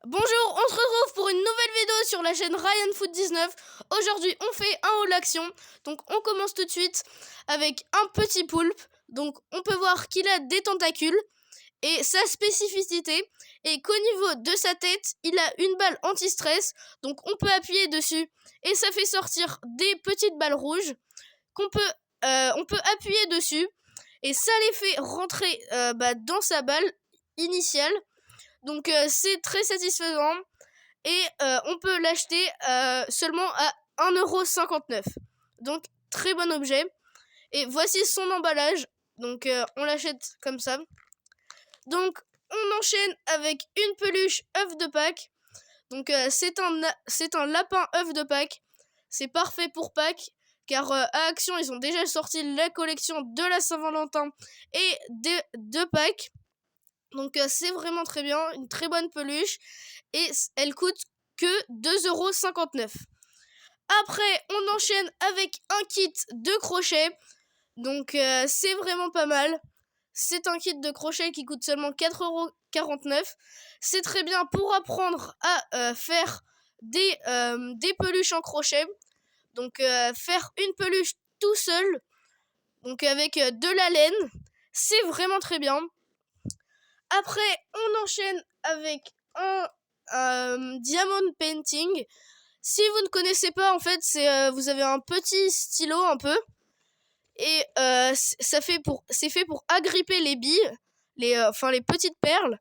Bonjour, on se retrouve pour une nouvelle vidéo sur la chaîne RyanFoot19. Aujourd'hui, on fait un haul action. Donc, on commence tout de suite avec un petit poulpe. Donc, on peut voir qu'il a des tentacules et sa spécificité est qu'au niveau de sa tête, il a une balle anti-stress. Donc, on peut appuyer dessus et ça fait sortir des petites balles rouges on peut appuyer dessus et ça les fait rentrer dans sa balle initiale. Donc c'est très satisfaisant et on peut l'acheter seulement à 1,59 €. Donc très bon objet. Et voici son emballage. Donc on l'achète comme ça. Donc on enchaîne avec une peluche œuf de Pâques. Donc c'est un lapin œuf de Pâques. C'est parfait pour Pâques car à Action ils ont déjà sorti la collection de la Saint-Valentin et de Pâques. Donc c'est vraiment très bien, une très bonne peluche et elle coûte que 2,59 €. Après on enchaîne avec un kit de crochet. Donc c'est vraiment pas mal. C'est un kit de crochet qui coûte seulement 4,49 €. C'est très bien pour apprendre à faire des peluches en crochet. Donc faire une peluche tout seul, donc avec de la laine, c'est vraiment très bien. Après, on enchaîne avec un diamond painting. Si vous ne connaissez pas, en fait, vous avez un petit stylo un peu. Et c'est fait pour agripper les billes, les petites perles.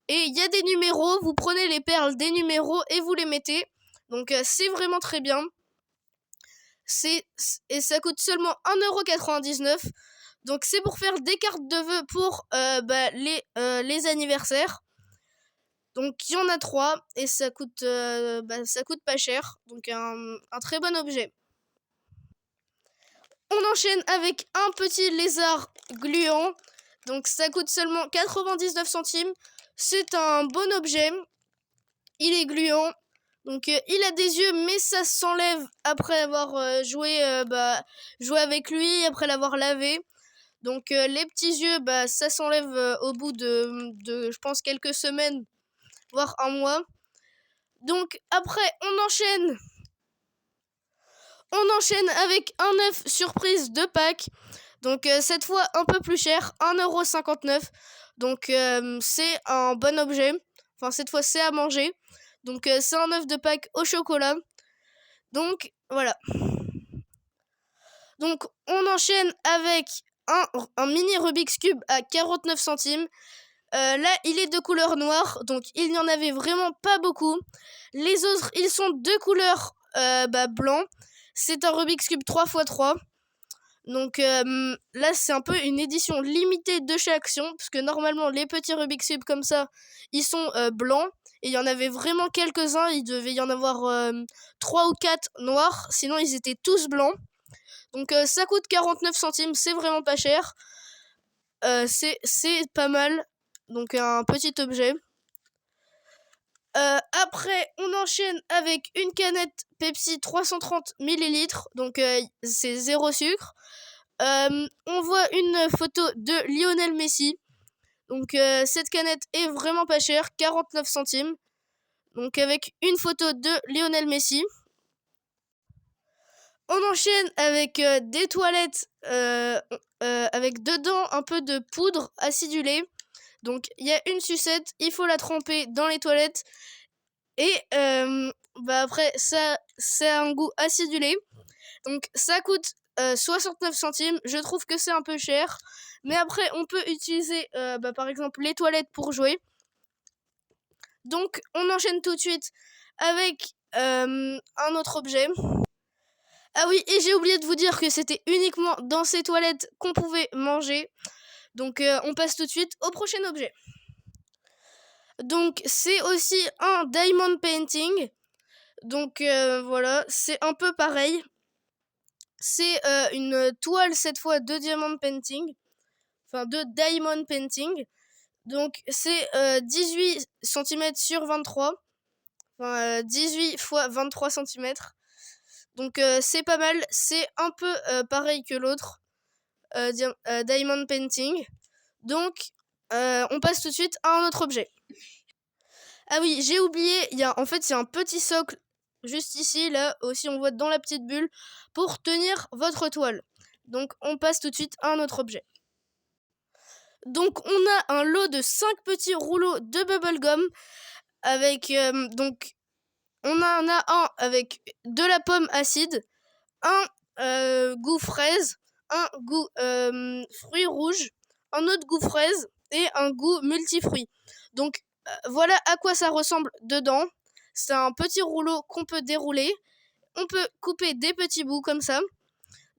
Et il y a des numéros, vous prenez les perles des numéros et vous les mettez. Donc c'est vraiment très bien. Et ça coûte seulement 1,99 €. Donc c'est pour faire des cartes de vœux pour les anniversaires. Donc il y en a 3 et ça coûte pas cher. Donc un très bon objet. On enchaîne avec un petit lézard gluant. Donc ça coûte seulement 99 centimes. C'est un bon objet. Il est gluant. Donc il a des yeux mais ça s'enlève après avoir joué avec lui, après l'avoir lavé. Donc les petits yeux, ça s'enlève au bout de je pense quelques semaines, voire un mois. Donc après on enchaîne avec un œuf surprise de Pâques. Donc cette fois un peu plus cher, 1,59 €. Donc c'est un bon objet. Enfin cette fois c'est à manger. Donc c'est un œuf de Pâques au chocolat. Donc voilà. Donc on enchaîne avec un mini Rubik's Cube à 49 centimes. Là il est de couleur noire. Donc il n'y en avait vraiment pas beaucoup. Les autres ils sont de couleur blanc. C'est un Rubik's Cube 3x3. Donc là c'est un peu une édition limitée de chez Action. Parce que normalement les petits Rubik's Cube comme ça ils sont blancs. Et il y en avait vraiment quelques-uns. Il devait y en avoir 3 ou 4 noirs. Sinon ils étaient tous blancs. Donc ça coûte 49 centimes. C'est vraiment pas cher. C'est pas mal. Donc un petit objet. Après, on enchaîne avec une canette Pepsi 330 ml. Donc c'est 0 sucre. On voit une photo de Lionel Messi. Donc cette canette est vraiment pas chère, 49 centimes. Donc avec une photo de Lionel Messi. On enchaîne avec des toilettes avec dedans un peu de poudre acidulée. Donc il y a une sucette, il faut la tremper dans les toilettes. Et après ça a un goût acidulé. Donc ça coûte 69 centimes. Je trouve que c'est un peu cher. Mais après on peut utiliser par exemple les toilettes pour jouer. Donc on enchaîne tout de suite avec un autre objet. Ah oui, et j'ai oublié de vous dire que c'était uniquement dans ces toilettes qu'on pouvait manger. Donc on passe tout de suite au prochain objet. Donc c'est aussi un diamond painting. Donc voilà, c'est un peu pareil. C'est une toile cette fois de diamond painting. Enfin de diamond painting. Donc c'est 18 cm sur 23. Enfin 18 x 23 cm. Donc c'est pas mal. C'est un peu pareil que l'autre. Diamond painting. Donc on passe tout de suite à un autre objet. Ah oui, j'ai oublié, en fait, il y a un petit socle juste ici, là aussi on voit dans la petite bulle, pour tenir votre toile. Donc on passe tout de suite à un autre objet. Donc on a un lot de 5 petits rouleaux de bubblegum avec donc on en a un avec de la pomme acide, un goût fraise, un goût fruits rouges, un autre goût fraise et un goût multifruits. Donc voilà à quoi ça ressemble dedans. C'est un petit rouleau qu'on peut dérouler. On peut couper des petits bouts comme ça.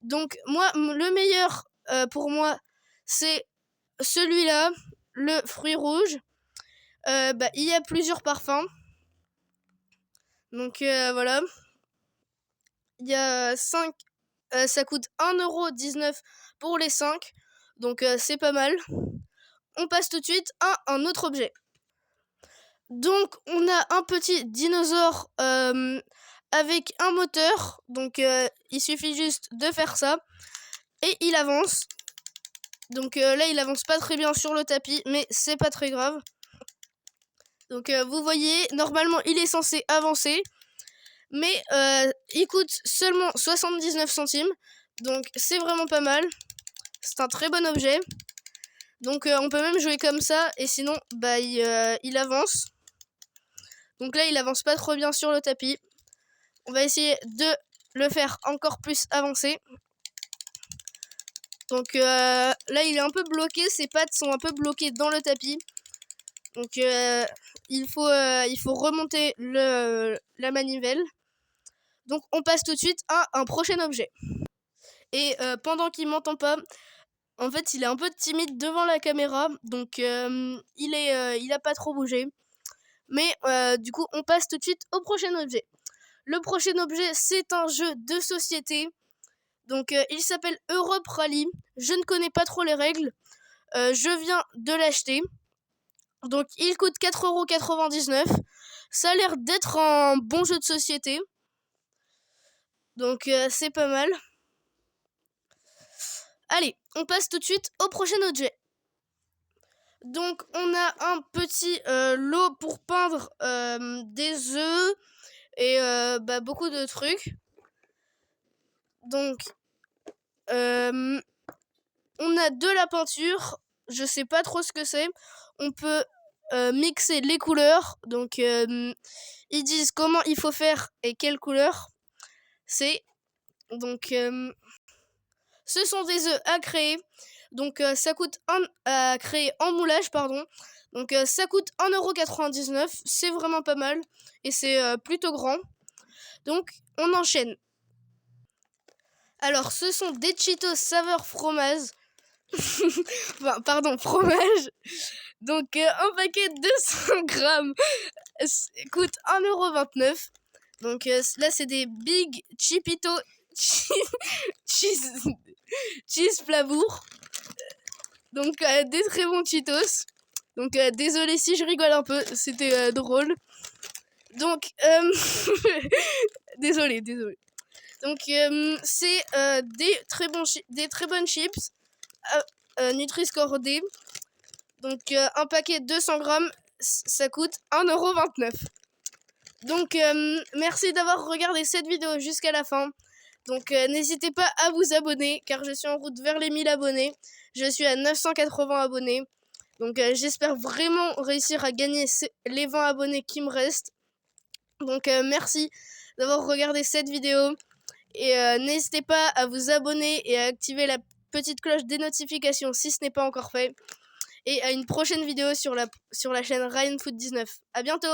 Donc moi, le meilleur pour moi, c'est celui-là, le fruit rouge. Il y a plusieurs parfums. Donc voilà. Il y a 5. Ça coûte 1,19€ pour les 5. Donc c'est pas mal. On passe tout de suite à un autre objet. Donc on a un petit dinosaure avec un moteur. Donc il suffit juste de faire ça. Et il avance. Donc là il avance pas très bien sur le tapis, mais c'est pas très grave. Donc vous voyez, normalement il est censé avancer. Mais il coûte seulement 79 centimes. Donc c'est vraiment pas mal. C'est un très bon objet. Donc on peut même jouer comme ça. Et sinon il avance. Donc là il avance pas trop bien sur le tapis. On va essayer de le faire encore plus avancer. Donc là il est un peu bloqué. Ses pattes sont un peu bloquées dans le tapis. Donc il faut remonter la manivelle. Donc on passe tout de suite à un prochain objet. Et pendant qu'il m'entend pas, en fait il est un peu timide devant la caméra. Donc il a pas trop bougé. Mais du coup on passe tout de suite au prochain objet. Le prochain objet c'est un jeu de société. Donc il s'appelle Europe Rally. Je ne connais pas trop les règles. Je viens de l'acheter. Donc il coûte 4,99€. Ça a l'air d'être un bon jeu de société. Donc c'est pas mal. Allez, on passe tout de suite au prochain objet. Donc on a un petit lot pour peindre des œufs et beaucoup de trucs. Donc on a de la peinture. Je sais pas trop ce que c'est. On peut mixer les couleurs. Donc ils disent comment il faut faire et quelle couleur c'est. Donc ce sont des œufs à créer. Donc ça coûte à créer en moulage, pardon. Donc ça coûte 1,99€. C'est vraiment pas mal. Et c'est plutôt grand. Donc on enchaîne. Alors ce sont des Cheetos saveur fromage. Enfin, pardon, fromage. Donc un paquet de 200 grammes coûte 1,29€. Donc là c'est des Big Chipito cheese flavour. Donc des très bons Cheetos. Donc désolé si je rigole un peu, c'était drôle. Donc désolé. Donc c'est des très bonnes chips Nutri-Score D. Donc un paquet de 200 grammes, ça coûte 1,29€. Donc merci d'avoir regardé cette vidéo jusqu'à la fin. Donc n'hésitez pas à vous abonner car je suis en route vers les 1000 abonnés. Je suis à 980 abonnés. Donc j'espère vraiment réussir à gagner les 20 abonnés qui me restent. Donc merci d'avoir regardé cette vidéo. Et n'hésitez pas à vous abonner et à activer la petite cloche des notifications si ce n'est pas encore fait. Et à une prochaine vidéo sur la chaîne RyanFoot19. À bientôt!